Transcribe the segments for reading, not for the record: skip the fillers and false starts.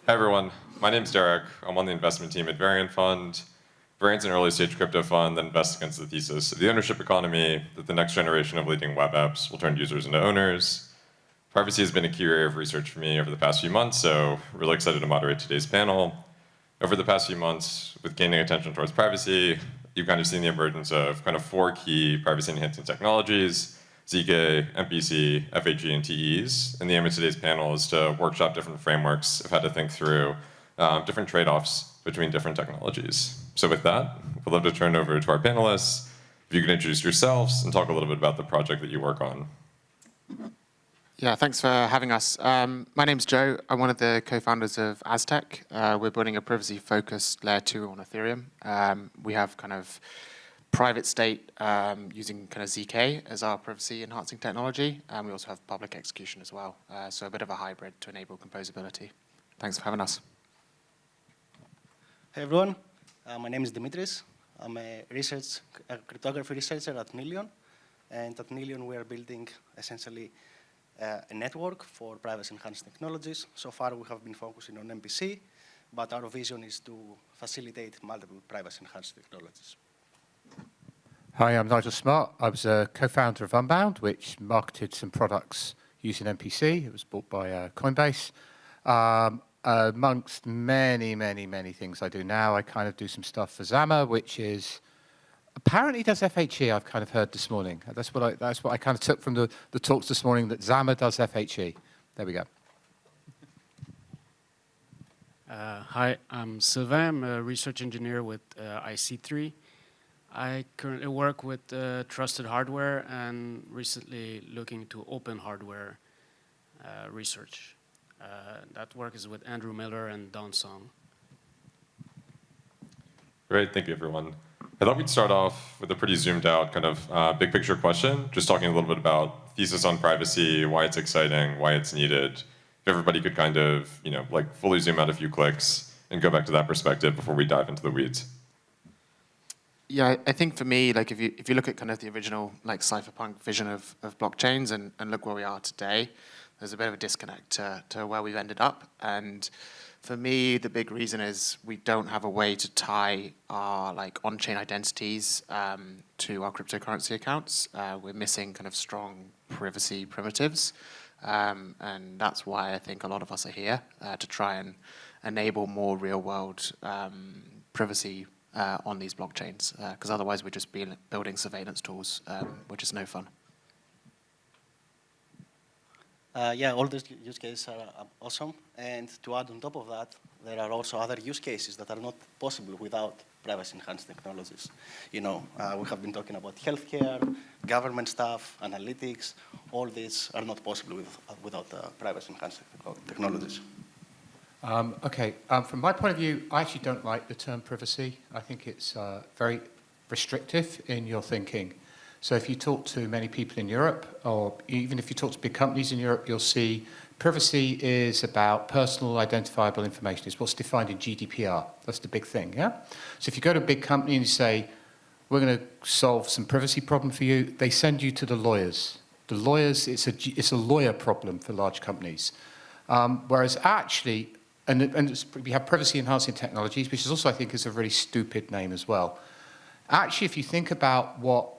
Hi everyone, my name's Derek. I'm on the investment team at Variant Fund. Variant's an early stage crypto fund that invests against the thesis of the ownership economy, that the next generation of leading web apps will turn users into owners. Privacy has been a key area of research for me over the past few months, so really excited to moderate today's panel. Over the past few months, with gaining attention towards privacy, you've kind of seen the emergence of kind of four key privacy enhancing technologies: ZK, MPC, FHE, and TEs. And the aim of today's panel is to workshop different frameworks of how to think through different trade-offs between different technologies. So with that, I'd love to turn it over to our panelists. If you could introduce yourselves and talk a little bit about the project that you work on. Yeah, thanks for having us. My name's Joe. I'm one of the co-founders of Aztec. We're building a privacy-focused layer 2 on Ethereum. We have kind of private state using kind of ZK as our privacy-enhancing technology, and we also have public execution as well. So a bit of a hybrid to enable composability. Thanks for having us. Hey everyone, my name is Dimitris. I'm a cryptography researcher at Nilion, and at Nilion we are building essentially a network for privacy-enhanced technologies. So far we have been focusing on MPC, but our vision is to facilitate multiple privacy-enhanced technologies. Hi, I'm Nigel Smart. I was a co-founder of Unbound, which marketed some products using MPC. It was bought by Coinbase. Amongst many things I do now, I kind of do some stuff for Zama, which is apparently does FHE, I've kind of heard this morning. That's what I kind of took from the talks this morning, that Zama does FHE. There we go. Hi, I'm Sylvain. I'm a research engineer with IC3. I currently work with trusted hardware and recently looking to open hardware research. That work is with Andrew Miller and Don Song. Great, thank you everyone. I thought we'd start off with a pretty zoomed out kind of big picture question, just talking a little bit about thesis on privacy, why it's exciting, why it's needed. If everybody could kind of, like fully zoom out a few clicks and go back to that perspective before we dive into the weeds. Yeah, I think for me, like if you look at kind of the original like cypherpunk vision of blockchains and look where we are today, there's a bit of a disconnect to where we've ended up. And for me, the big reason is we don't have a way to tie our like on-chain identities to our cryptocurrency accounts. We're missing kind of strong privacy primitives. And that's why I think a lot of us are here to try and enable more real-world privacy on these blockchains, because otherwise we're just building surveillance tools, which is no fun. Yeah, all those use cases are awesome. And to add on top of that, there are also other use cases that are not possible without privacy-enhanced technologies. We have been talking about healthcare, government stuff, analytics. All these are not possible without privacy-enhanced technologies. Okay, from my point of view, I actually don't like the term privacy. I think it's very restrictive in your thinking. So if you talk to many people in Europe, or even if you talk to big companies in Europe, you'll see privacy is about personal identifiable information. It's what's defined in GDPR. That's the big thing, yeah? So if you go to a big company and you say, we're going to solve some privacy problem for you, they send you to the lawyers. The lawyers, it's a lawyer problem for large companies. Whereas actually, we have privacy-enhancing technologies, which is also, I think, is a really stupid name as well. Actually, if you think about what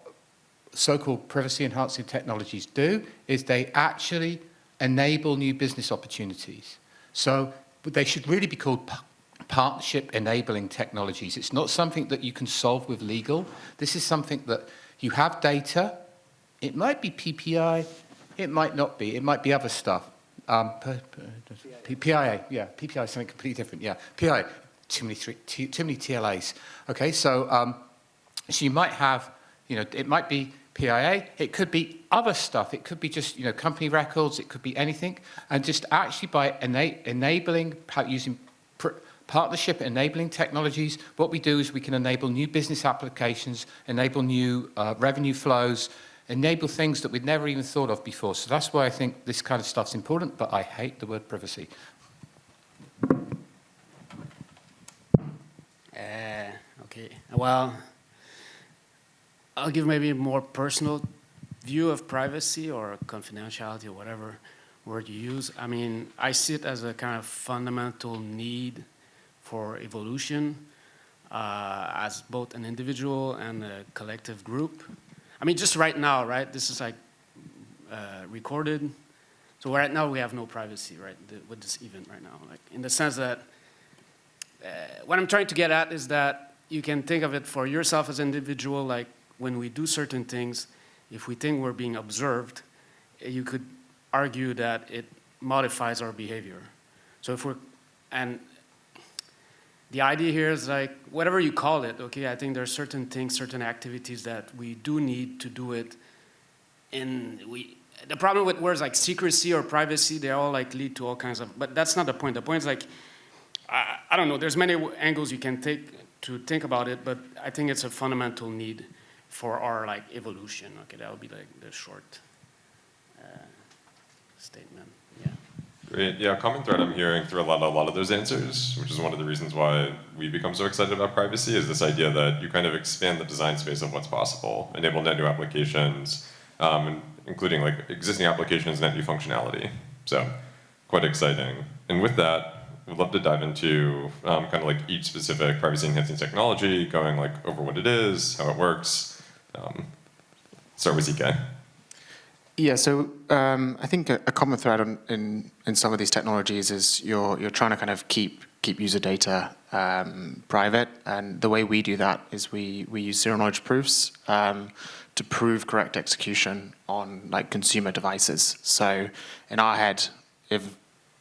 so-called privacy-enhancing technologies do, is they actually enable new business opportunities. So they should really be called partnership-enabling technologies. It's not something that you can solve with legal. This is something that you have data. It might be PPI. It might not be. It might be other stuff. PIA, yeah. PPI is something completely different, yeah. PIA, too many TLAs. Okay, so you might have, it might be PIA, it could be other stuff, it could be just, company records, it could be anything, and just actually by enabling, using partnership enabling technologies, what we do is we can enable new business applications, enable new revenue flows, enable things that we'd never even thought of before. So that's why I think this kind of stuff's important, but I hate the word privacy. Okay, well, I'll give maybe a more personal view of privacy or confidentiality or whatever. word you use. I mean, I see it as a kind of fundamental need for evolution as both an individual and a collective group. I mean, just right now, right? This is like recorded. So right now we have no privacy, right, with this event right now. Like in the sense that what I'm trying to get at is that you can think of it for yourself as an individual, like when we do certain things, if we think we're being observed, you could argue that it modifies our behavior. So if we're, and the idea here is like, whatever you call it, okay, I think there are certain things, certain activities that we do need to do it. And the problem with words like secrecy or privacy, they all like lead to all kinds of, but that's not the point. The point is like, I don't know, there's many angles you can take to think about it, but I think it's a fundamental need for our like evolution. Okay, that would be like the short statement, yeah. Great, yeah, common thread I'm hearing through a lot of those answers, which is one of the reasons why we become so excited about privacy, is this idea that you kind of expand the design space of what's possible, enable net new applications, including like existing applications, net new functionality. So quite exciting. And with that, we'd love to dive into kind of like each specific privacy enhancing technology, going like over what it is, how it works. Start with ZK. Yeah, so I think a common thread in some of these technologies is you're trying to kind of keep user data private, and the way we do that is we use zero-knowledge proofs to prove correct execution on like consumer devices. So in our head, if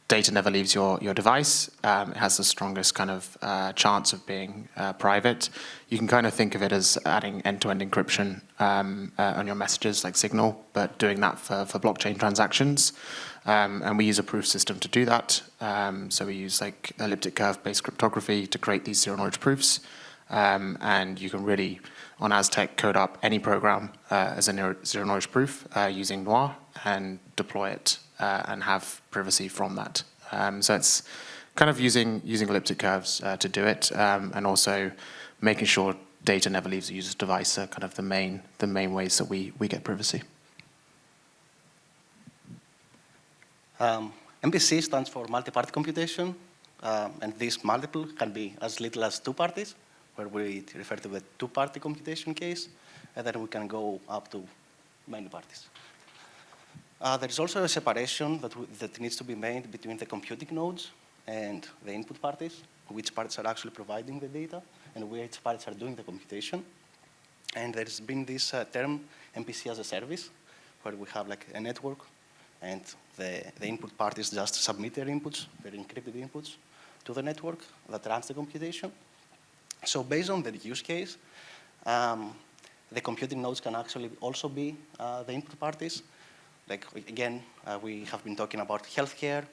data never leaves your device, it has the strongest kind of chance of being private. You can kind of think of it as adding end-to-end encryption on your messages like Signal, but doing that for blockchain transactions. And we use a proof system to do that. So we use like elliptic curve-based cryptography to create these zero-knowledge proofs. And you can really, on Aztec, code up any program as a zero-knowledge proof using Noir and deploy it and have privacy from that. So it's kind of using elliptic curves to do it, and also making sure data never leaves the user's device are kind of the main ways that we get privacy. MPC stands for multi-party computation, and this multiple can be as little as 2 parties, where we refer to the 2-party computation case, and then we can go up to many parties. There is also a separation that needs to be made between the computing nodes and the input parties, which parties are actually providing the data and which parties are doing the computation. And there's been this term, MPC as a service, where we have like a network and the input parties just submit their inputs, their encrypted inputs, to the network that runs the computation. So based on the use case, the computing nodes can actually also be the input parties. Like, again, we have been talking about healthcare.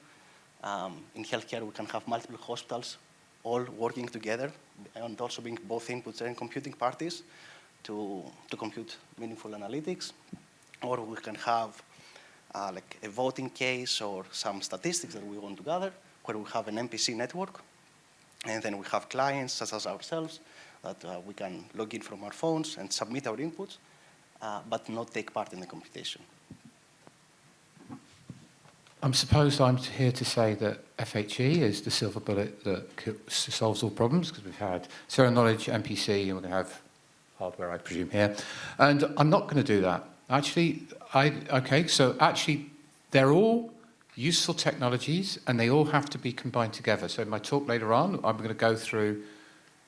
In healthcare, we can have multiple hospitals all working together and also being both inputs and computing parties to compute meaningful analytics. Or we can have like a voting case or some statistics that we want to gather, where we have an MPC network. And then we have clients, such as ourselves, that we can log in from our phones and submit our inputs, but not take part in the computation. I suppose I'm here to say that FHE is the silver bullet that solves all problems, because we've had zero-knowledge, MPC, and we're going to have hardware, I presume, here. And I'm not going to do that. Actually, they're all useful technologies, and they all have to be combined together. So in my talk later on, I'm going to go through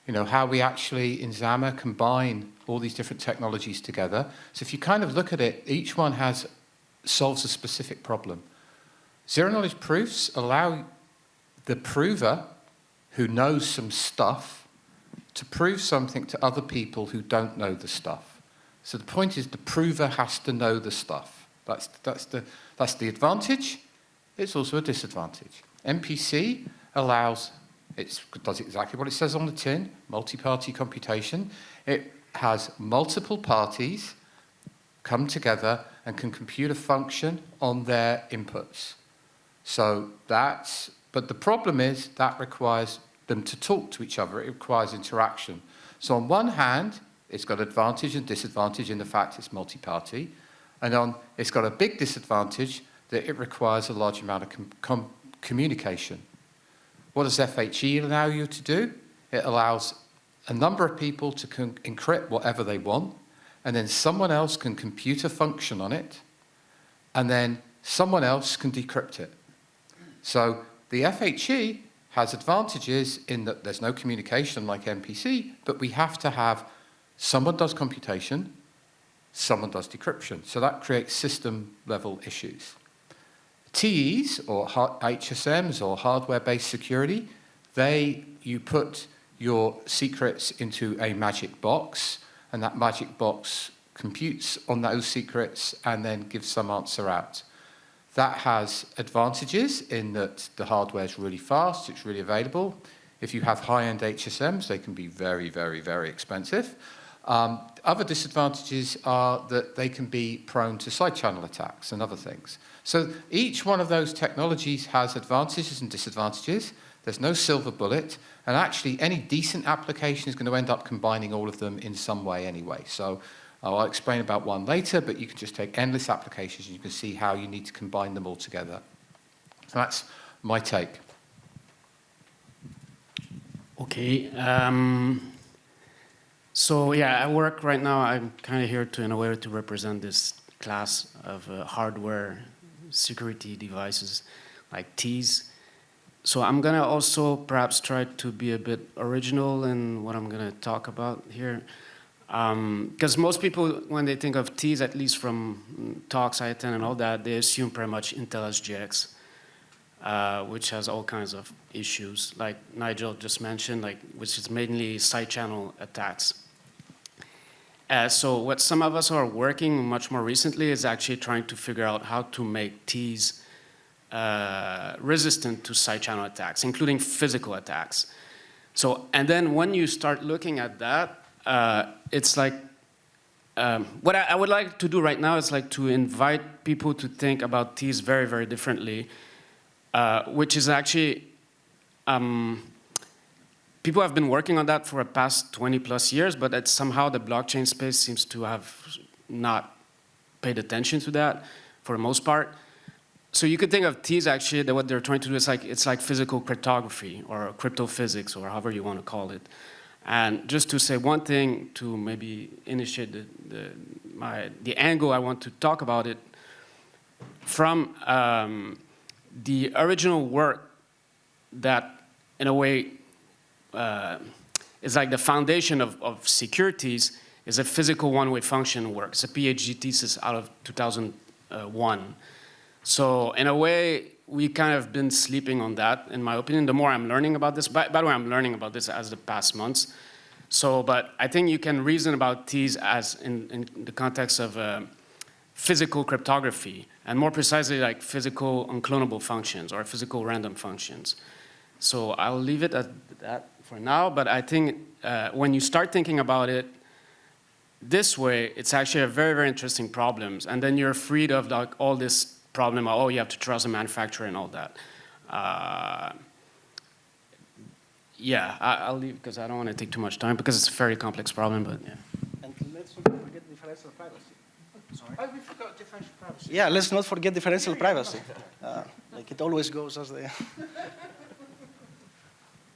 how we actually, in Zama, combine all these different technologies together. So if you kind of look at it, each one solves a specific problem. Zero-knowledge proofs allow the prover who knows some stuff to prove something to other people who don't know the stuff. So the point is the prover has to know the stuff. That's the advantage. It's also a disadvantage. MPC does exactly what it says on the tin, multi-party computation. It has multiple parties come together and can compute a function on their inputs. So but the problem is that requires them to talk to each other. It requires interaction. So on one hand, it's got advantage and disadvantage in the fact it's multi-party. And it's got a big disadvantage that it requires a large amount of communication. What does FHE allow you to do? It allows a number of people to encrypt whatever they want, and then someone else can compute a function on it, and then someone else can decrypt it. So the FHE has advantages in that there's no communication like MPC, but we have to have someone does computation, someone does decryption. So that creates system-level issues. TEs, or HSMs, or hardware-based security, you put your secrets into a magic box, and that magic box computes on those secrets and then gives some answer out. That has advantages in that the hardware is really fast, it's really available. If you have high-end HSMs, they can be very, very, very expensive. Other disadvantages are that they can be prone to side channel attacks and other things. So each one of those technologies has advantages and disadvantages. There's no silver bullet, and actually any decent application is going to end up combining all of them in some way anyway. So I'll explain about one later, but you can just take endless applications and you can see how you need to combine them all together. So that's my take. Okay. So yeah, at work right now, I'm kind of here to, in a way, to represent this class of hardware security devices like Ts. So I'm gonna also perhaps try to be a bit original in what I'm gonna talk about here. Because most people, when they think of Ts, at least from talks I attend and all that, they assume pretty much Intel SGX, which has all kinds of issues, like Nigel just mentioned, which is mainly side channel attacks. So what some of us are working much more recently is actually trying to figure out how to make Ts resistant to side channel attacks, including physical attacks. So, and then when you start looking at that, it's like, what I would like to do right now is like to invite people to think about Ts very, very differently, which is actually, people have been working on that for the past 20 plus years, but it's somehow the blockchain space seems to have not paid attention to that for the most part. So you could think of Ts actually, that what they're trying to do is it's like physical cryptography or crypto physics or however you want to call it. And just to say one thing to maybe initiate the angle I want to talk about it from the original work that in a way is like the foundation of securities is a physical one-way function work. It's a PhD thesis out of 2001. So in a way, we kind of been sleeping on that, in my opinion. The more I'm learning about this, by the way, I'm learning about this as the past months. So, but I think you can reason about Ts as in the context of physical cryptography, and more precisely like physical unclonable functions or physical random functions. So I'll leave it at that for now, but I think when you start thinking about it this way, it's actually a very, very interesting problem. And then you're freed of like all this problem of, oh, you have to trust a manufacturer and all that. Yeah, I'll leave because I don't want to take too much time because it's a very complex problem, but yeah. And let's not forget differential privacy. Sorry? Oh, we forgot differential privacy. Yeah, let's not forget differential privacy. Like it always goes as the...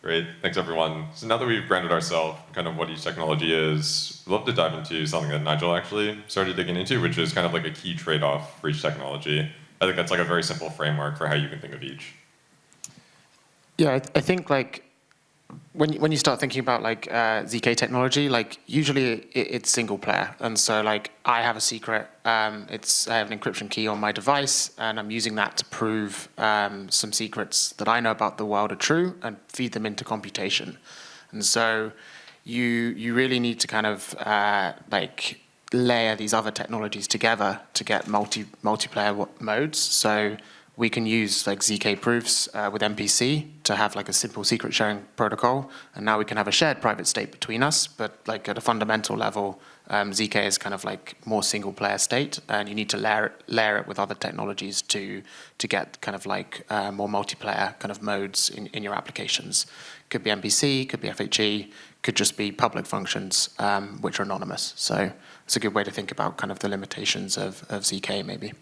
Great, thanks everyone. So now that we've grounded ourselves kind of what each technology is, I'd love to dive into something that Nigel actually started digging into, which is kind of like a key trade-off for each technology. I think that's like a very simple framework for how you can think of each. Yeah, I think like when you start thinking about like ZK technology, like usually it's single player, and so like I have a secret. I have an encryption key on my device, and I'm using that to prove some secrets that I know about the world are true and feed them into computation. And so you really need to kind of like layer these other technologies together to get multiplayer modes. So we can use like ZK proofs with MPC to have like a simple secret sharing protocol, and now we can have a shared private state between us, but like at a fundamental level, ZK is kind of like more single player state, and you need to layer it with other technologies to get kind of like more multiplayer kind of modes in your applications. Could be MPC, could be FHE, could just be public functions which are anonymous. So it's a good way to think about kind of the limitations of ZK maybe.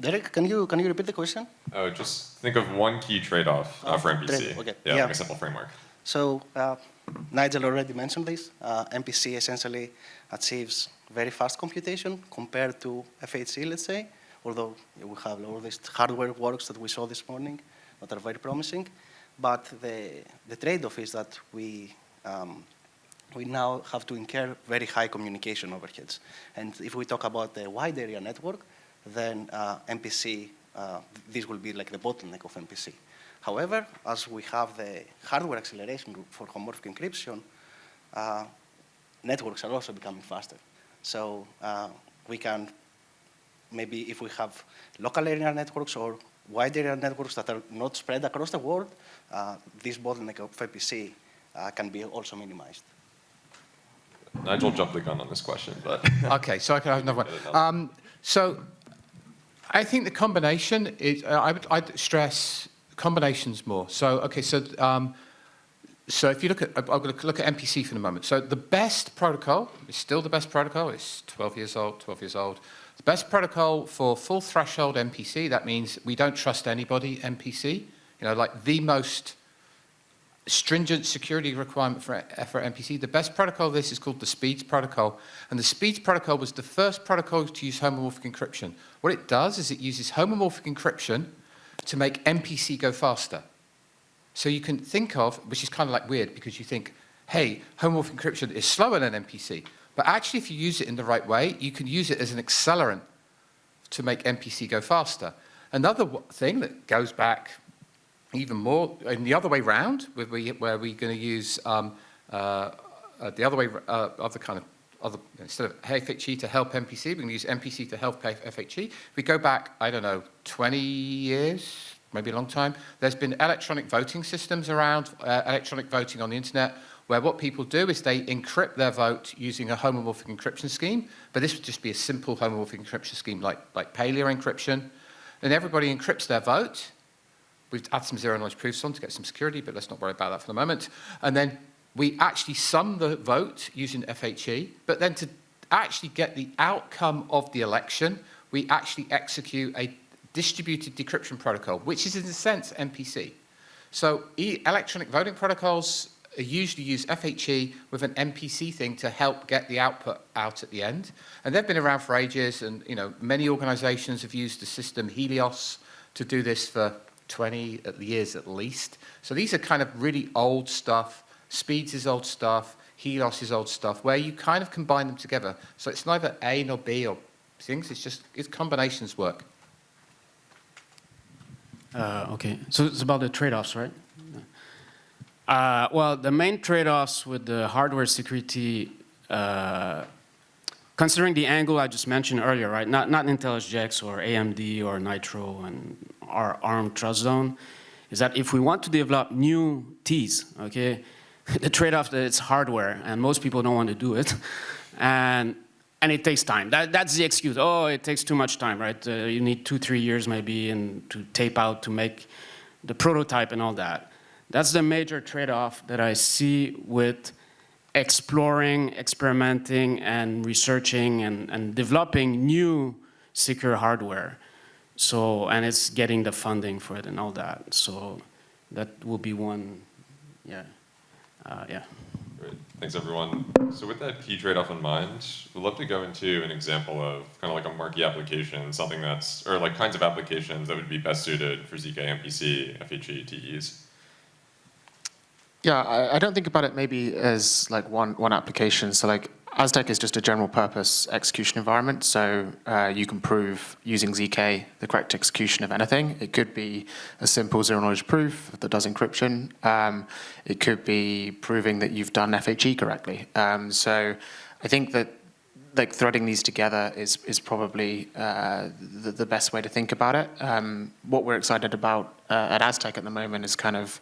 Derek, can you repeat the question? Oh, just think of one key trade-off for MPC. Okay. Yeah, like a simple framework. So Nigel already mentioned this. MPC essentially achieves very fast computation compared to FHE, let's say, although we have all these hardware works that we saw this morning that are very promising. But the trade-off is that we now have to incur very high communication overheads. And if we talk about the wide area network, then MPC, this will be like the bottleneck of MPC. However, as we have the hardware acceleration for homomorphic encryption, networks are also becoming faster. So we can, maybe if we have local area networks or wide area networks that are not spread across the world, this bottleneck of MPC can be also minimized. Nigel jumped the gun on this question, but Okay, so I can have another one. So I think the combination is, I'd stress combinations more. So, okay, so if you look at, I'm going to look at MPC for the moment. So the best protocol is still the best protocol. It's 12 years old. The best protocol for full threshold MPC, that means we don't trust anybody MPC. You know, like the most stringent security requirement for MPC. The best protocol of this is called the Speeds protocol. And the Speeds protocol was the first protocol to use homomorphic encryption. What it does is it uses homomorphic encryption to make MPC go faster. So you can think of, which is kind of like weird because you think, hey, homomorphic encryption is slower than MPC. But actually, if you use it in the right way, you can use it as an accelerant to make MPC go faster. Another thing that goes back even more in the other way round, where we're going to use the other way of the kind of other, instead of FHE to help MPC, we're going to use MPC to help FHE. We go back, I don't know, 20 years, maybe a long time. There's been electronic voting systems around, electronic voting on the internet, where what people do is they encrypt their vote using a homomorphic encryption scheme. But this would just be a simple homomorphic encryption scheme like Paleo encryption. And everybody encrypts their vote. We've added some zero-knowledge proofs on to get some security, but let's not worry about that for the moment. And then we actually sum the vote using FHE, but then to actually get the outcome of the election, we actually execute a distributed decryption protocol, which is in a sense MPC. So electronic voting protocols usually use FHE with an MPC thing to help get the output out at the end. And they've been around for ages, and many organizations have used the system Helios to do this for 20 years at least. So these are kind of really old stuff. Speeds is old stuff. Helios is old stuff, where you kind of combine them together. So it's neither A nor B or things. It's combinations work. Okay, so it's about the trade-offs, right? Well, the main trade-offs with the hardware security, considering the angle I just mentioned earlier, right? Not IntelliJX or AMD or Nitro and our ARM Trust Zone, is that if we want to develop new Ts, okay, the trade-off that it's hardware, and most people don't want to do it, and it takes time. That's the excuse. Oh, it takes too much time, right? You need 2-3 years maybe and to tape out to make the prototype and all that. That's the major trade-off that I see with exploring, experimenting, and researching and developing new secure hardware. So, and it's getting the funding for it and all that. So that will be one, yeah. Yeah. Great. Thanks, everyone. So with that key trade-off in mind, we'd love to go into an example of kind of like a marquee application, something that's, or like kinds of applications that would be best suited for ZK, MPC, FHE, TEs. Yeah, I don't think about it maybe as like one application. So like Aztec is just a general purpose execution environment. So you can prove using ZK the correct execution of anything. It could be a simple zero knowledge proof that does encryption. It could be proving that you've done FHE correctly. So I think that like threading these together is probably the best way to think about it. What we're excited about at Aztec at the moment is kind of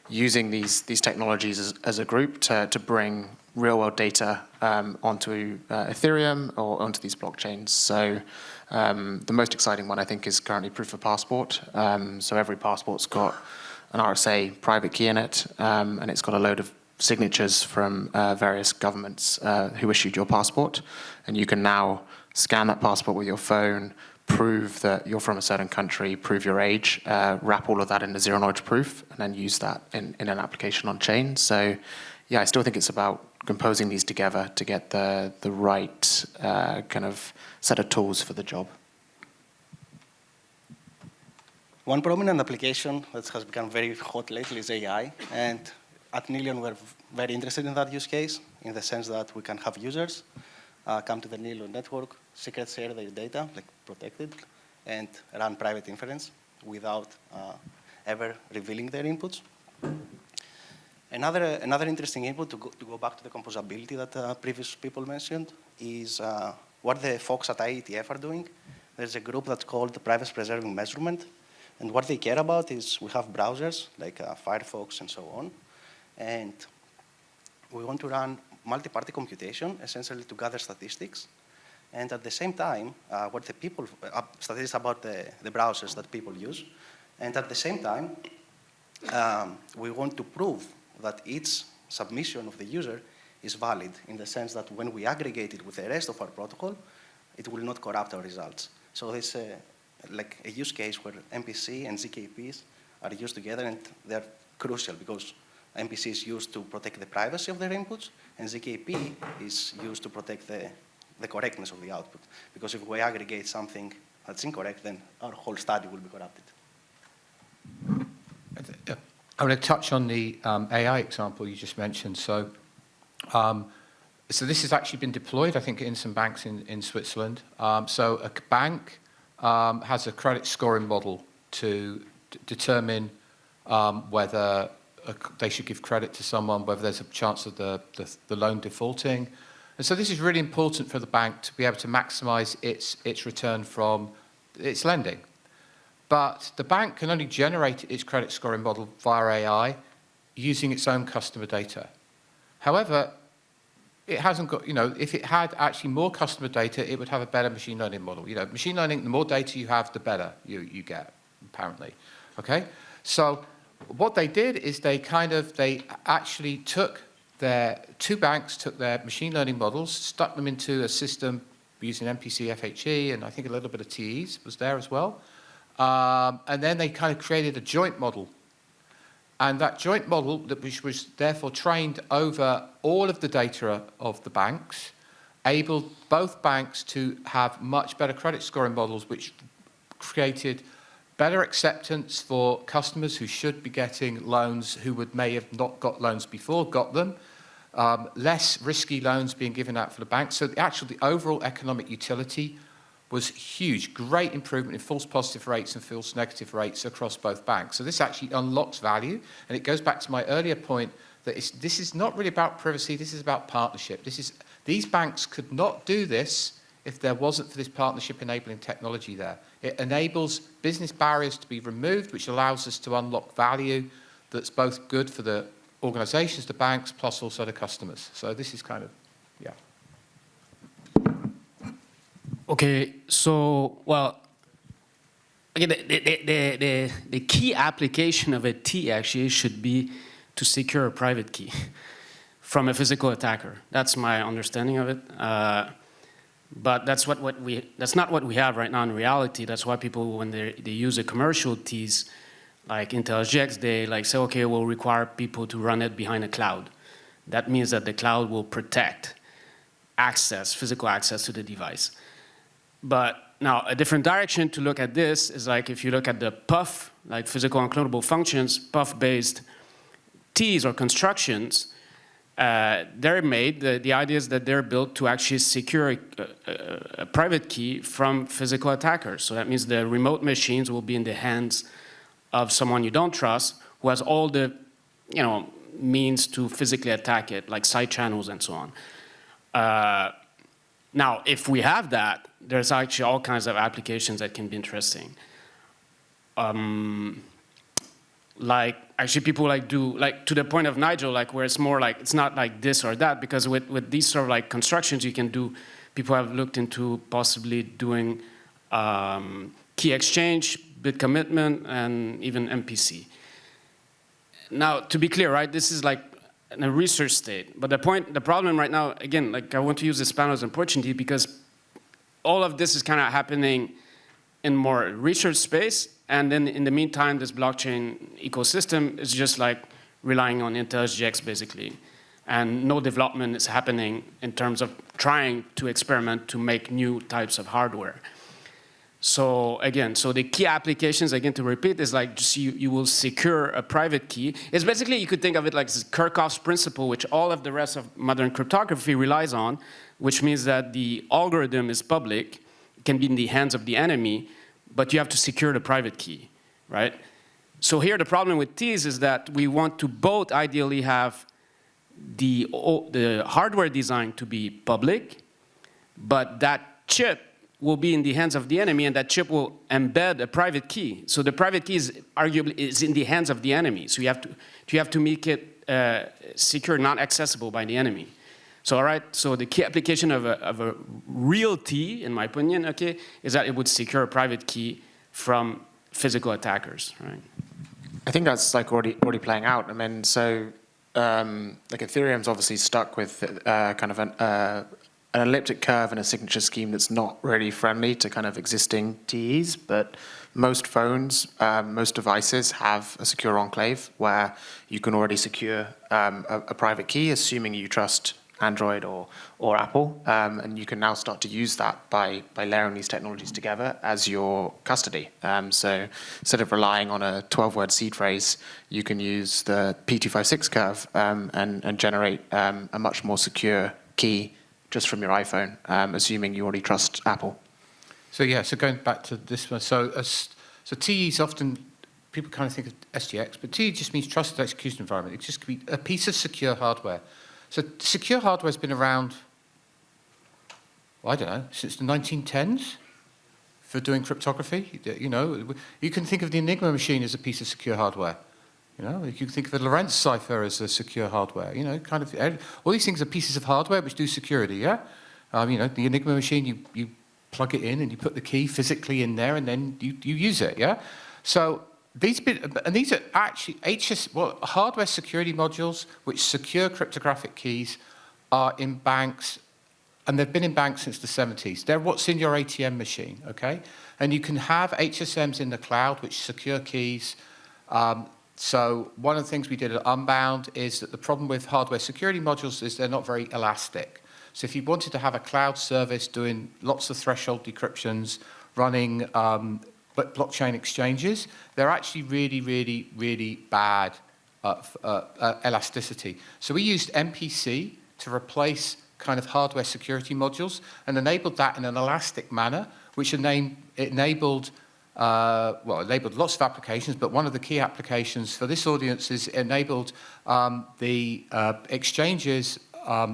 using these technologies as a group to bring real-world data onto Ethereum or onto these blockchains. So the most exciting one, I think, is currently proof of passport. So every passport's got an RSA private key in it, and it's got a load of signatures from various governments who issued your passport. And you can now scan that passport with your phone, prove that you're from a certain country, prove your age, wrap all of that into zero-knowledge proof, and then use that in an application on chain. So, yeah, I still think it's about composing these together to get the right kind of set of tools for the job. One prominent application that has become very hot lately is AI, and at Nilion we're very interested in that use case, in the sense that we can have users come to the Nilion network, secret share their data, like protected, and run private inference without ever revealing their inputs. Another interesting input, to go back to the composability that previous people mentioned, is what the folks at IETF are doing. There's a group that's called the Privacy Preserving Measurement, and what they care about is we have browsers like Firefox and so on, and we want to run multi-party computation, essentially to gather statistics, and at the same time, what the people, statistics about the browsers that people use, and at the same time, we want to prove that each submission of the user is valid, in the sense that when we aggregate it with the rest of our protocol, it will not corrupt our results. So there's like a use case where MPC and ZKPs are used together, and they're crucial because MPC is used to protect the privacy of their inputs, and ZKP is used to protect the correctness of the output. Because if we aggregate something that's incorrect, then our whole study will be corrupted. I'm going to touch on the AI example you just mentioned. So this has actually been deployed, I think, in some banks in Switzerland. So a bank has a credit scoring model to determine whether they should give credit to someone, whether there's a chance of the loan defaulting. And so this is really important for the bank to be able to maximize its return from its lending. But the bank can only generate its credit scoring model via AI using its own customer data. However, it hasn't got, if it had actually more customer data, it would have a better machine learning model. Machine learning, the more data you have, the better you get, apparently. Okay? So what they did is they actually took two banks took their machine learning models, stuck them into a system using MPC, FHE, and I think a little bit of TEs was there as well. And then they kind of created a joint model. And that joint model, which was therefore trained over all of the data of the banks, enabled both banks to have much better credit scoring models, which created better acceptance for customers who should be getting loans, who may have not got loans before, got them, less risky loans being given out for the banks. So the overall economic utility was huge, great improvement in false positive rates and false negative rates across both banks. So this actually unlocks value, and it goes back to my earlier point that this is not really about privacy, this is about partnership. These banks could not do this if there wasn't for this partnership enabling technology there. It enables business barriers to be removed, which allows us to unlock value that's both good for the organizations, the banks, plus also the customers. So this is kind of, yeah. Okay, so, well, okay, the key application of a T actually should be to secure a private key from a physical attacker. That's my understanding of it. But that's not what we have right now in reality. That's why people, when they use a commercial Ts, like IntelliJX, they say, okay, we'll require people to run it behind a cloud. That means that the cloud will protect access, physical access to the device. But now, a different direction to look at this is like if you look at the PUF, like physical unclonable functions, PUF-based Ts or constructions, they're made, the idea is that they're built to actually secure a private key from physical attackers. So that means the remote machines will be in the hands of someone you don't trust, who has all the means to physically attack it, like side channels and so on. Now, if we have that, there's actually all kinds of applications that can be interesting. Like, actually people do, to the point of Nigel, where it's more it's not like this or that, because with these sort of constructions you can do, people have looked into possibly doing key exchange, bit commitment, and even MPC. Now, to be clear, right, this is in a research state, but the problem right now, again, I want to use this panel as an opportunity because all of this is kind of happening in more research space. And then in the meantime, this blockchain ecosystem is just like relying on Intel SGX basically. And no development is happening in terms of trying to experiment to make new types of hardware. So again, so the key applications, again to repeat, is like just you will secure a private key. It's basically, you could think of it like this Kirchhoff's principle, which all of the rest of modern cryptography relies on, which means that the algorithm is public, can be in the hands of the enemy, but you have to secure the private key, right? So here the problem with these is that we want to both ideally have the hardware design to be public, but that chip will be in the hands of the enemy, and that chip will embed a private key. So the private key is arguably in the hands of the enemy. So you have to make it secure, not accessible by the enemy. So all right, so the key application of a real key, in my opinion, okay, is that it would secure a private key from physical attackers, right? I think that's like already playing out. I mean, so like Ethereum's obviously stuck with kind of an elliptic curve and a signature scheme that's not really friendly to kind of existing TEs, but most phones, most devices have a secure enclave where you can already secure a private key, assuming you trust Android or Apple, and you can now start to use that by layering these technologies together as your custody. So instead of relying on a 12-word seed phrase, you can use the P256 curve and generate a much more secure key just from your iPhone, assuming you already trust Apple. So yeah, so going back to this one, so TEs often, people kind of think of SGX, but TE just means trusted execution environment. It just could be a piece of secure hardware. So secure hardware has been around, well, I don't know, since the 1910s for doing cryptography. You know, you can think of the Enigma machine as a piece of secure hardware. You know, you can think of a Lorentz cipher as a secure hardware. You know, kind of all these things are pieces of hardware which do security. Yeah, you know, the Enigma machine, you plug it in and you put the key physically in there, and then you use it. Yeah, so. These are actually hardware security modules which secure cryptographic keys are in banks, and they've been in banks since the 70s. They're what's in your ATM machine, okay? And you can have HSMs in the cloud which secure keys. So one of the things we did at Unbound is that the problem with hardware security modules is they're not very elastic. So if you wanted to have a cloud service doing lots of threshold decryptions, running but blockchain exchanges, they're actually really, really, really bad elasticity. So we used MPC to replace kind of hardware security modules and enabled that in an elastic manner, which enabled lots of applications, but one of the key applications for this audience is enabled the exchanges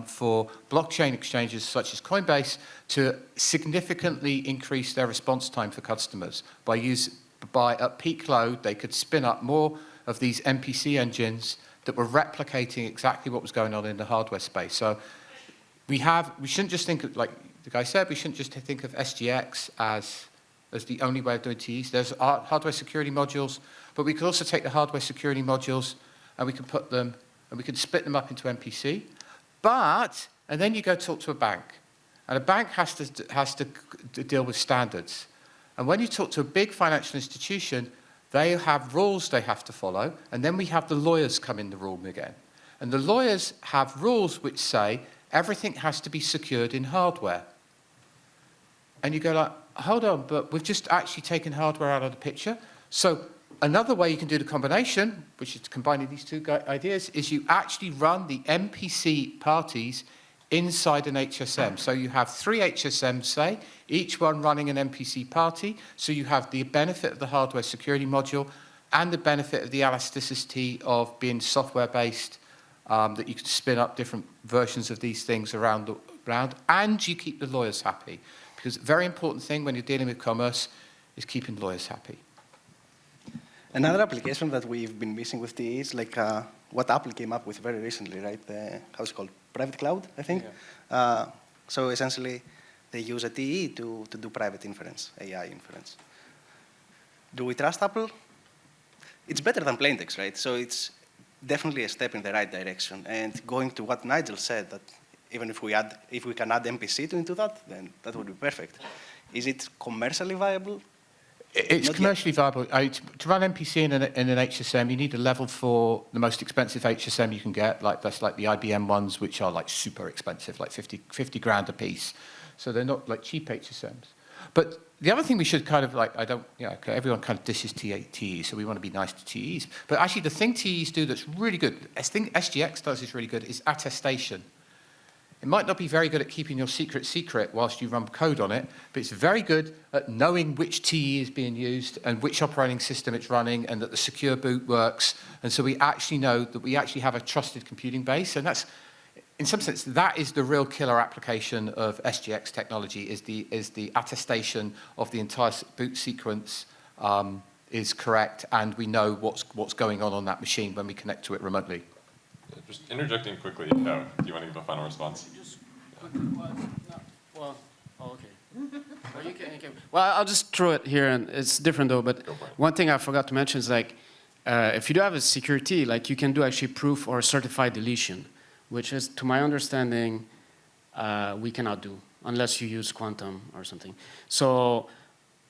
for blockchain exchanges such as Coinbase to significantly increase their response time for customers. By at peak load, they could spin up more of these MPC engines that were replicating exactly what was going on in the hardware space. So we shouldn't just think of, like the guy said, we shouldn't just think of SGX as the only way of doing TEs. There's hardware security modules, but we could also take the hardware security modules and we can split them up into MPC. And then you go talk to a bank, and a bank has to deal with standards. And when you talk to a big financial institution, they have rules they have to follow, and then we have the lawyers come in the room again. And the lawyers have rules which say everything has to be secured in hardware. And you go like, hold on, but we've just actually taken hardware out of the picture. So another way you can do the combination, which is combining these two ideas, is you actually run the MPC parties inside an HSM. So you have 3 HSMs, say, each one running an MPC party. So you have the benefit of the hardware security module and the benefit of the elasticity of being software-based, that you can spin up different versions of these things around, and you keep the lawyers happy. Because a very important thing when you're dealing with commerce is keeping lawyers happy. Another application that we've been missing with TE is like what Apple came up with very recently, right? How's it called? Private cloud, I think. Yeah. So essentially, they use a TE to do private inference, AI inference. Do we trust Apple? It's better than plain text, right? So it's definitely a step in the right direction. And going to what Nigel said, that even if we can add MPC into that, then that would be perfect. Is it commercially viable? It's Not commercially viable. To run MPC in an HSM, you need a level 4, the most expensive HSM you can get. That's like the IBM ones, which are like super expensive, like 50 grand a piece. So they're not like cheap HSMs. But the other thing we should kind of like, everyone kind of disses TEs, so we want to be nice to TEs. But actually the thing TEs do that's really good, the thing SGX does is really good, is attestation. It might not be very good at keeping your secret whilst you run code on it, but it's very good at knowing which TE is being used and which operating system it's running and that the secure boot works. And so we actually know that we actually have a trusted computing base. And that's, in some sense, that is the real killer application of SGX technology, is the attestation of the entire boot sequence is correct, and we know what's going on that machine when we connect to it remotely. Just interjecting quickly, no. Do you want to give a final response? Just quickly, well, okay. Well, you can. Well, I'll just throw it here, and it's different though. But one thing I forgot to mention is like, if you do have a security, like you can do actually proof or certified deletion, which is, to my understanding, we cannot do unless you use quantum or something. So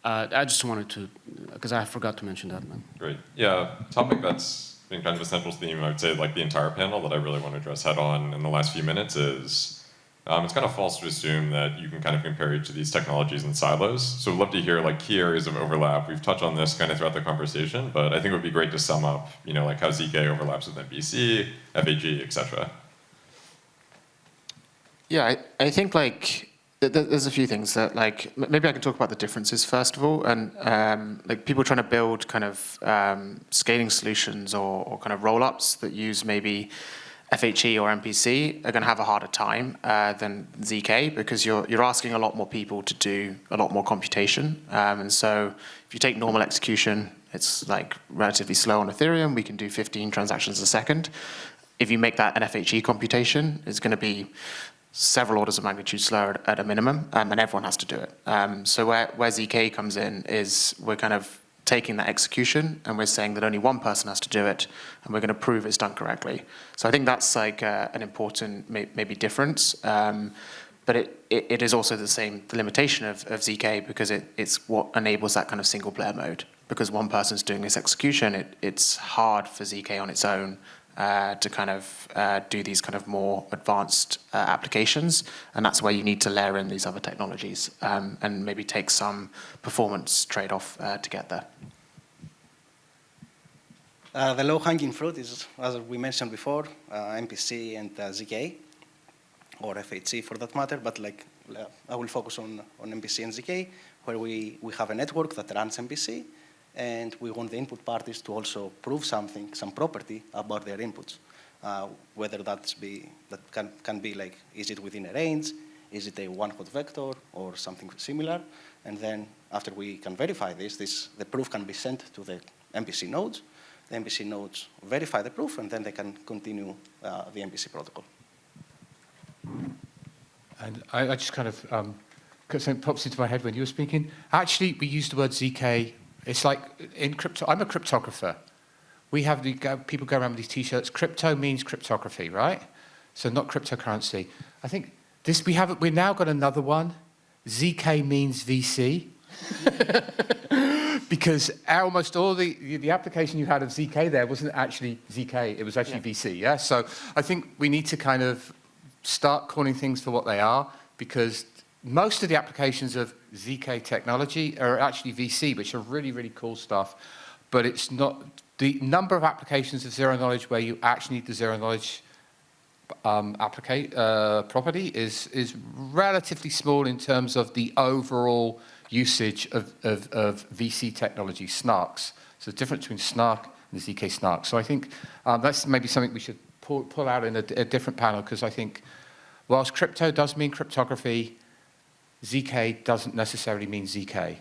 I just wanted to, because I forgot to mention that, man. Great. Yeah, topic that's been kind of a central theme, I would say, like the entire panel that I really want to address head on in the last few minutes is, it's kind of false to assume that you can kind of compare each of these technologies in silos. So I'd love to hear like key areas of overlap. We've touched on this kind of throughout the conversation, but I think it would be great to sum up, like how ZK overlaps with MPC, FHE, et cetera. Yeah, I think like there's a few things that like maybe I can talk about the differences first of all, and like people trying to build kind of scaling solutions or kind of roll-ups that use maybe FHE or MPC are going to have a harder time than ZK, because you're asking a lot more people to do a lot more computation, and so if you take normal execution, it's like relatively slow on Ethereum. We can do 15 transactions a second. If you make that an FHE computation, it's going to be several orders of magnitude slower at a minimum, and everyone has to do it. So where ZK comes in is we're kind of taking that execution and we're saying that only one person has to do it, and we're going to prove it's done correctly. So I think that's like an important maybe difference. But it is also the limitation of ZK, because it's what enables that kind of single player mode. Because one person's doing this execution, it's hard for ZK on its own to kind of do these kind of more advanced applications, and that's where you need to layer in these other technologies and maybe take some performance trade-off to get there. The low-hanging fruit is, as we mentioned before, MPC and ZK, or FHC for that matter, but like I will focus on MPC and ZK, where we have a network that runs MPC, and we want the input parties to also prove something, some property about their inputs. Whether that can be like, is it within a range, is it a one-hot vector, or something similar? And then after we can verify the proof can be sent to the MPC nodes. The MPC nodes verify the proof, and then they can continue the MPC protocol. And I just kind of, something pops into my head when you were speaking. Actually, we use the word ZK. It's like in crypto, I'm a cryptographer. We have people go around with these T-shirts. Crypto means cryptography, right? So not cryptocurrency. I think we've now got another one. ZK means VC. Because almost all the application you had of ZK there wasn't actually ZK, it was actually VC, yeah? So I think we need to kind of start calling things for what they are, because most of the applications of ZK technology are actually VC, which are really, really cool stuff. But it's not, the number of applications of zero knowledge where you actually need the zero knowledge property is relatively small in terms of the overall usage of VC technology, snarks. So the difference between snark and the ZK snark. So I think that's maybe something we should pull out in a different panel, because I think whilst crypto does mean cryptography, ZK doesn't necessarily mean ZK.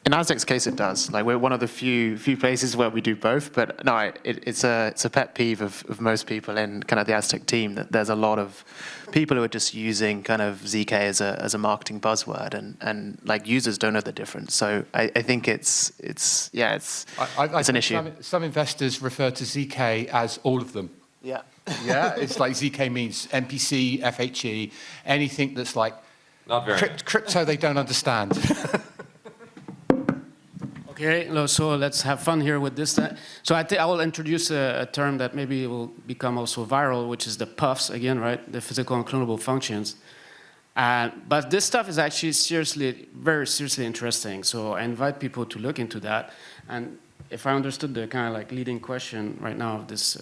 In Aztec's case, it does. Like, we're one of the few places where we do both. But no, it's a pet peeve of most people in kind of the Aztec team, that there's a lot of people who are just using kind of ZK as a marketing buzzword, and like users don't know the difference. So I think it's an issue. Some investors refer to ZK as all of them. Yeah. Yeah, it's like ZK means MPC, FHE, anything that's like not very crypto they don't understand. Okay, so let's have fun here with this. So I think I will introduce a term that maybe will become also viral, which is the puffs, again, right? The physical unclonable functions. But this stuff is actually very seriously interesting. So I invite people to look into that. And if I understood the kind of like leading question right now of this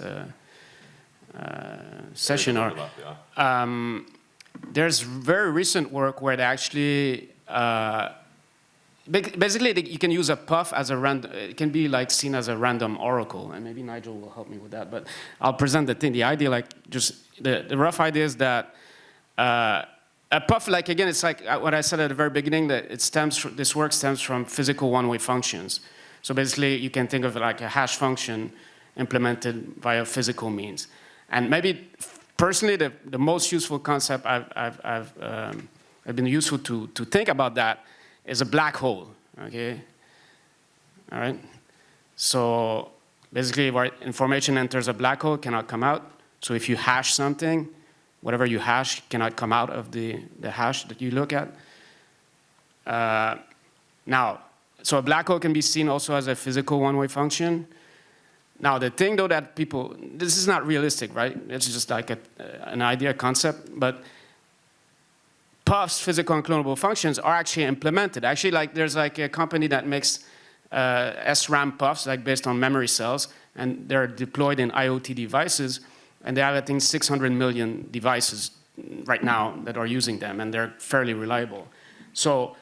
session, there's very recent work where they actually, basically you can use a puff as a random, it can be like seen as a random oracle, and maybe Nigel will help me with that, but I'll present the thing, the idea, like just, the rough idea is that a puff, like again, it's like what I said at the very beginning, that this work stems from physical one-way functions. So basically you can think of it like a hash function implemented via physical means. And maybe personally, the most useful concept I've been useful to think about that is a black hole, okay? All right? So basically, where information enters a black hole, cannot come out. So if you hash something, whatever you hash cannot come out of the hash that you look at. Now, so a black hole can be seen also as a physical one-way function. Now, the thing, though, that people, this is not realistic, right? It's just like an idea, concept, but puffs, physical unclonable functions, are actually implemented. Actually, like, there's like a company that makes SRAM puffs, like based on memory cells, and they're deployed in IoT devices, and they have, I think, 600 million devices right now that are using them, and they're fairly reliable. So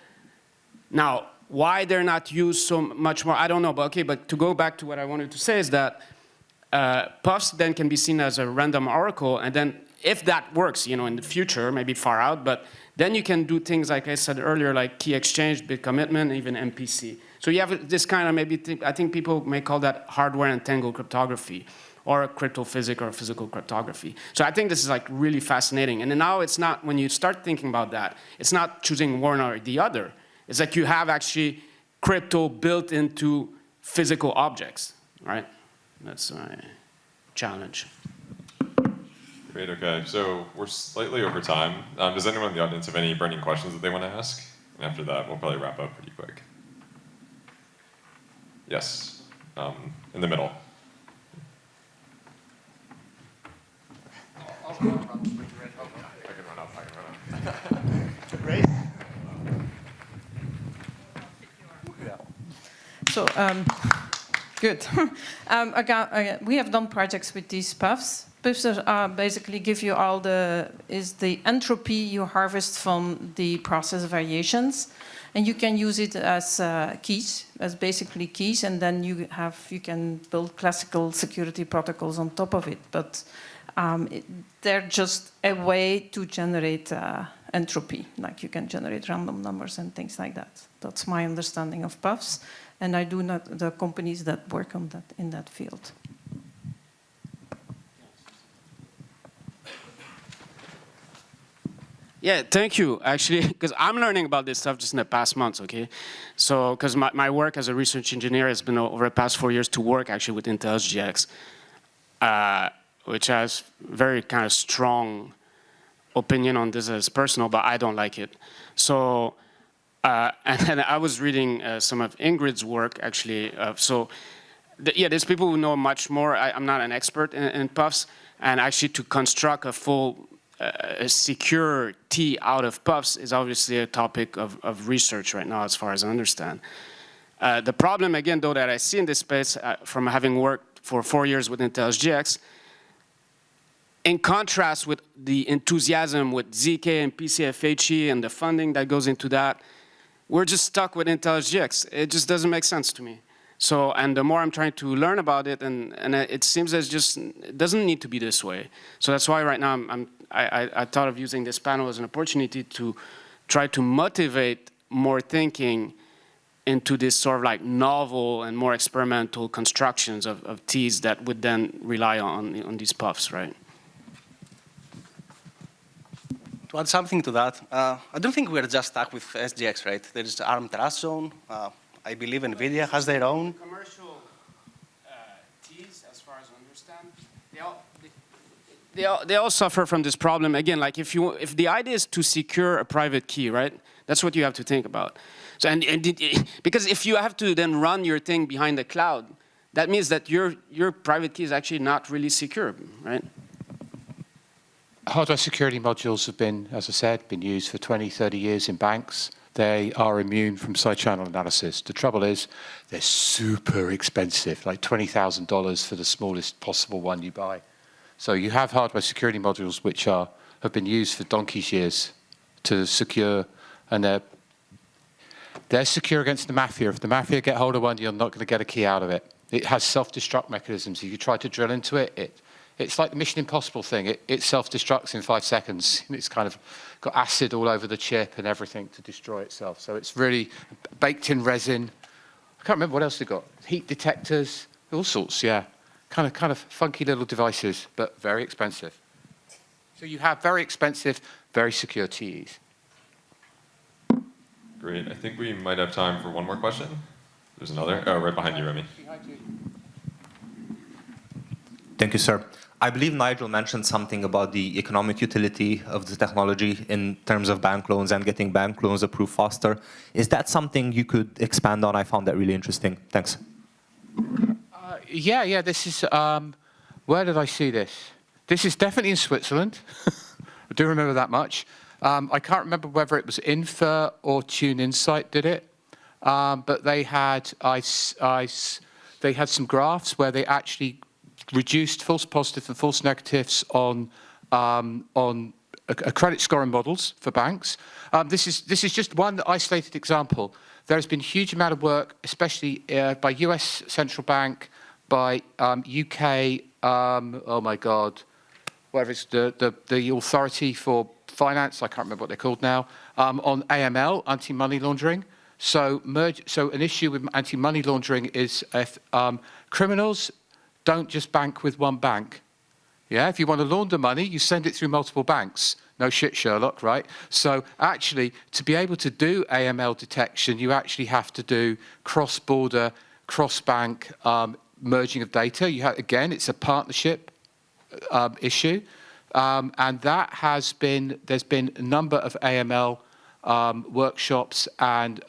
now, why they're not used so much more, I don't know, but okay, but to go back to what I wanted to say is that puffs then can be seen as a random oracle, and then if that works, you know, in the future, maybe far out, but then you can do things like I said earlier, like key exchange, bit commitment, even MPC. So you have this kind of maybe, I think people may call that hardware entangled cryptography, or cryptophysics or physical cryptography. So I think this is like really fascinating. And now it's not, when you start thinking about that, it's not choosing one or the other. It's like you have actually crypto built into physical objects, right? That's my challenge. Great, okay. So we're slightly over time. Does anyone in the audience have any burning questions that they want to ask? And after that, we'll probably wrap up pretty quick. Yes, in the middle. I can run up. Great. So, good. We have done projects with these puffs. Puffs basically give you all the entropy you harvest from the process variations. And you can use it as keys, as basically keys, and then you can build classical security protocols on top of it. But they're just a way to generate entropy, like you can generate random numbers and things like that. That's my understanding of puffs. And I do not the companies that work on that in that field. Yeah, thank you, actually, because I'm learning about this stuff just in the past months, okay? So, because my work as a research engineer has been over the past 4 years to work actually with Intel's GX, which has very kind of strong opinion on this as personal, but I don't like it. So, and then I was reading some of Ingrid's work, actually. Yeah, there's people who know much more. I'm not an expert in puffs, and actually to construct a full a secure T out of puffs is obviously a topic of research right now, as far as I understand. The problem, again, though, that I see in this space, from having worked for 4 years with Intel's GX, in contrast with the enthusiasm with ZK and MPC FHE and the funding that goes into that, we're just stuck with Intel's GX. It just doesn't make sense to me. So, and the more I'm trying to learn about it, and it seems as just, it doesn't need to be this way. So that's why right now I thought of using this panel as an opportunity to try to motivate more thinking into this sort of like novel and more experimental constructions of Ts that would then rely on these puffs, right? To add something to that, I don't think we're just stuck with SGX, right? There is ARM Trust Zone. I believe NVIDIA has their own. Commercial Ts, as far as I understand, they all suffer from this problem. Again, like if the idea is to secure a private key, right? That's what you have to think about. So because if you have to then run your thing behind the cloud, that means that your private key is actually not really secure, right? Hardware security modules have been, as I said, been used for 20, 30 years in banks. They are immune from side channel analysis. The trouble is they're super expensive, like $20,000 for the smallest possible one you buy. So you have hardware security modules which have been used for donkey's years to secure, and they're secure against the mafia. If the mafia get hold of one, you're not going to get a key out of it. It has self-destruct mechanisms. If you try to drill into it, it's like the Mission Impossible thing. It self-destructs in 5 seconds. It's kind of got acid all over the chip and everything to destroy itself. So it's really baked in resin. I can't remember what else they got. Heat detectors, all sorts, yeah. Kind of funky little devices, but very expensive. So you have very expensive, very secure TEs. Great. I think we might have time for one more question. There's another. Oh, right behind you, Remy. Thank you, sir. I believe Nigel mentioned something about the economic utility of the technology in terms of bank loans and getting bank loans approved faster. Is that something you could expand on? I found that really interesting. Thanks. Yeah, this is, where did I see this? This is definitely in Switzerland. I do remember that much. I can't remember whether it was Infer or Tune Insight did it, but they had they had some graphs where they actually reduced false positives and false negatives on a credit scoring models for banks. This is just one isolated example. There has been a huge amount of work, especially by US Central Bank, by UK, oh my God, whatever it's the authority for finance, I can't remember what they're called now, on AML, anti-money laundering. So an issue with anti-money laundering is if criminals don't just bank with one bank. Yeah, if you want to launder money, you send it through multiple banks. No shit, Sherlock, right? So actually, to be able to do AML detection, you actually have to do cross-border, cross-bank merging of data. Again, it's a partnership issue. And that has been, there's been a number of AML workshops and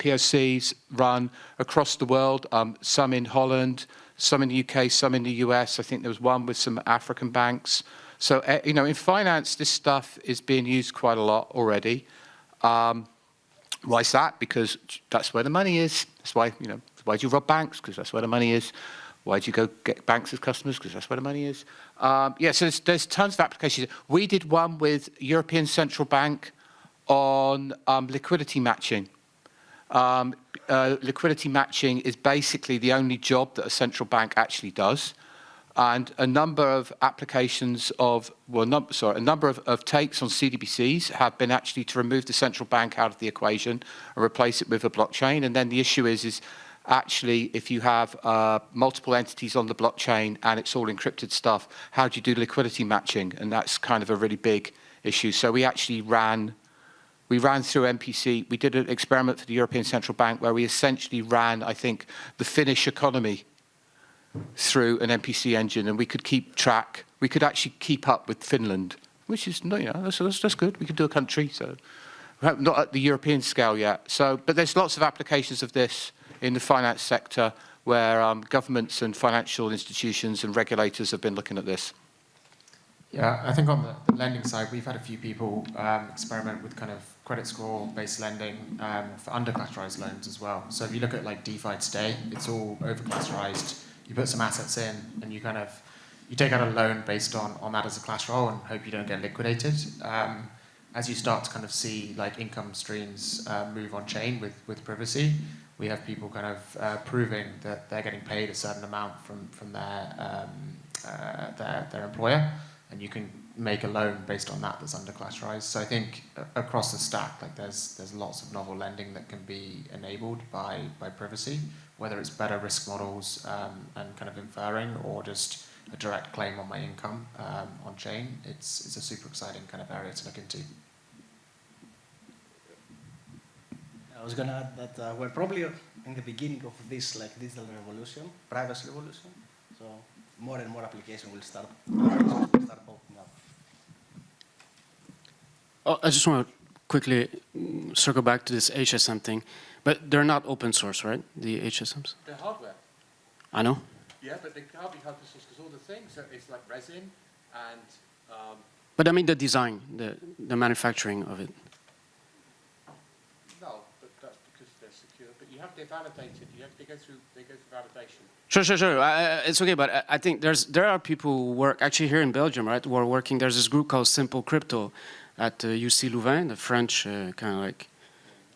POCs run across the world, some in Holland, some in the UK, some in the US. I think there was one with some African banks. So, in finance, this stuff is being used quite a lot already. Why is that? Because that's where the money is. That's why, why do you rob banks? Because that's where the money is. Why do you go get banks as customers? Because that's where the money is. So there's tons of applications. We did one with European Central Bank on liquidity matching. Liquidity matching is basically the only job that a central bank actually does. And a number of applications of, a number of takes on CDBCs have been actually to remove the central bank out of the equation and replace it with a blockchain. And then the issue is actually, if you have multiple entities on the blockchain and it's all encrypted stuff, how do you do liquidity matching? And that's kind of a really big issue. So we actually ran through MPC. We did an experiment for the European Central Bank where we essentially ran, I think, the Finnish economy through an MPC engine, and we could keep track. We could actually keep up with Finland, which is, that's good. We could do a country, so not at the European scale yet. So, but there's lots of applications of this in the finance sector where governments and financial institutions and regulators have been looking at this. Yeah, I think on the lending side, we've had a few people experiment with kind of credit score-based lending for under-collateralized loans as well. So if you look at like DeFi today, it's all over-collateralized. You put some assets in, and you take out a loan based on that as a collateral, and hope you don't get liquidated. As you start to kind of see like income streams move on chain with privacy, we have people kind of proving that they're getting paid a certain amount from their employer. And you can make a loan based on that that's under collateralized. So I think across the stack, like there's lots of novel lending that can be enabled by privacy, whether it's better risk models and kind of inferring, or just a direct claim on my income on chain. It's a super exciting kind of area to look into. I was going to add that we're probably in the beginning of this like digital revolution, privacy revolution. So more and more applications will start popping up. Oh, I just want to quickly circle back to this HSM thing, but they're not open source, right? The HSMs. The hardware. I know. Yeah, but they can't be open source because all the things, so it's like resin and... But I mean the design, the manufacturing of it. No, but that's because they're secure. But you have to validate it. They go through validation. Sure. It's okay, but I think there are people who work, actually here in Belgium, right, who are working, there's this group called Simple Crypto at UC Louvain, the French kind of like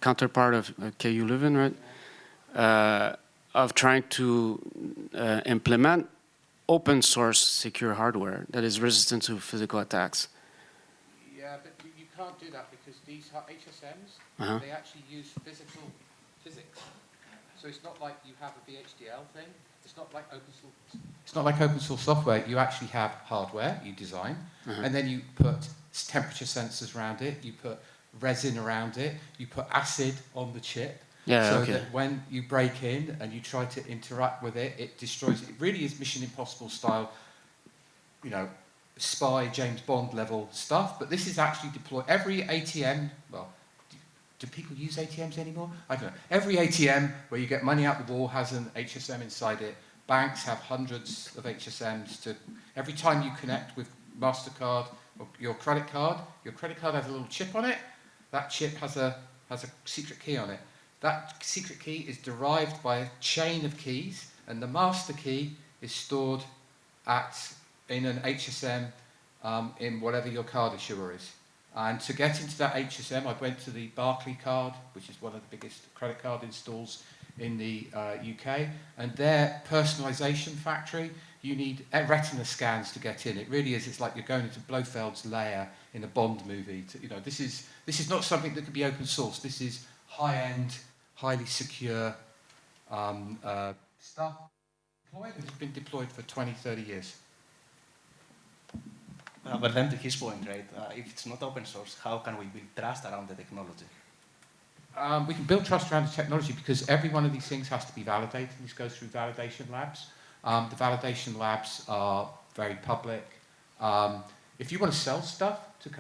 counterpart of KU Leuven, right, of trying to implement open source secure hardware that is resistant to physical attacks. Yeah, but you can't do that because these HSMs, they actually use physics. So it's not like you have a VHDL thing. It's not like open source. It's not like open source software. You actually have hardware you design, and then you put temperature sensors around it. You put resin around it. You put acid on the chip. Yeah, so okay. that when you break in and you try to interact with it, it destroys it. It really is Mission Impossible style, you know, spy, James Bond level stuff. But this is actually deployed. Every ATM, well, do people use ATMs anymore? I don't know. Every ATM where you get money out the wall has an HSM inside it. Banks have hundreds of HSMs. Every time you connect with MasterCard or your credit card has a little chip on it. That chip has a secret key on it. That secret key is derived by a chain of keys, and the master key is stored in an HSM in whatever your card issuer is. And to get into that HSM, I went to the Barclay card, which is one of the biggest credit card installs in the UK, and their personalization factory, you need retina scans to get in. It really is. It's like you're going into Blofeld's lair in a Bond movie. This is not something that could be open source. This is high-end, highly secure stuff. It's been deployed for 20, 30 years. But then to his point, right, if it's not open source, how can we build trust around the technology? We can build trust around the technology because every one of these things has to be validated. This goes through validation labs. The validation labs are very public. If you want to sell stuff to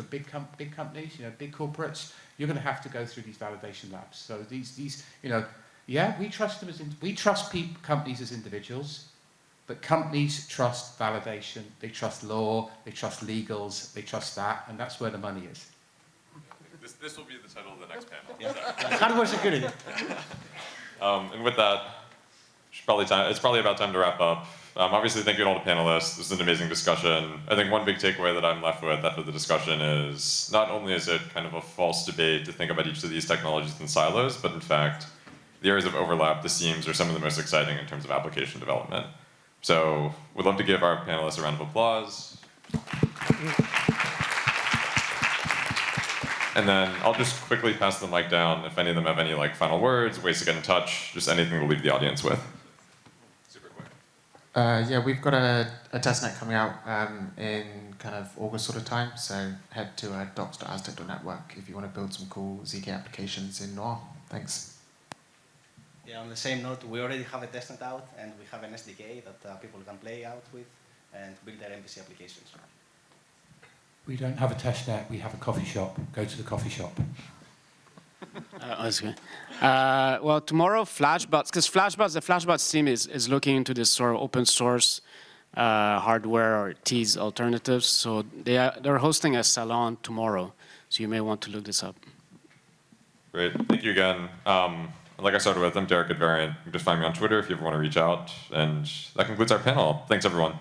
big companies, big corporates, you're going to have to go through these validation labs. So we trust them we trust companies as individuals, but companies trust validation. They trust law. They trust legals. They trust that, and that's where the money is. This will be the title of the next panel. Yeah. Hardware security. And with that, it's probably about time to wrap up. Obviously, thank you to all the panelists. This is an amazing discussion. I think one big takeaway that I'm left with after the discussion is not only is it kind of a false debate to think about each of these technologies in silos, but in fact, the areas of overlap, the seams, are some of the most exciting in terms of application development. So we'd love to give our panelists a round of applause. And then I'll just quickly pass the mic down if any of them have any final words, ways to get in touch, just anything to leave the audience with. Super quick. Yeah, we've got a testnet coming out in kind of August sort of time, so head to docs.aztec.network if you want to build some cool ZK applications in Noir. Thanks. Yeah, on the same note, we already have a testnet out, and we have an SDK that people can play out with and build their MPC applications. We don't have a testnet, we have a coffee shop. Go to the coffee shop. That's good. Well, tomorrow, Flashbots, because the Flashbots team is looking into this sort of open source hardware or TEAS alternatives. So they're hosting a salon tomorrow. So you may want to look this up. Great. Thank you again. Like I started with, I'm Derek at Variant. You can just find me on Twitter if you ever want to reach out. And that concludes our panel. Thanks, everyone.